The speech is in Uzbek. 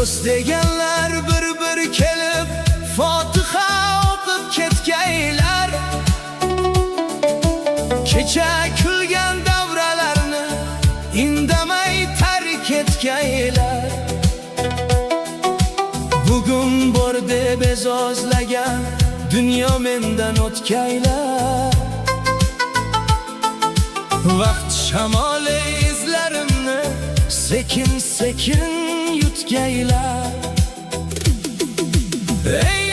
do'st deganlar bir kelib Fotiha o'qib ketgaylar. Kecha kulgan davralarni indamay tark etgaylar. Bugun bor deb e'zozlagan dunyo mendan o'tgaylar. Vaqt shamoli izlarimni sekin yutgaylar. Ey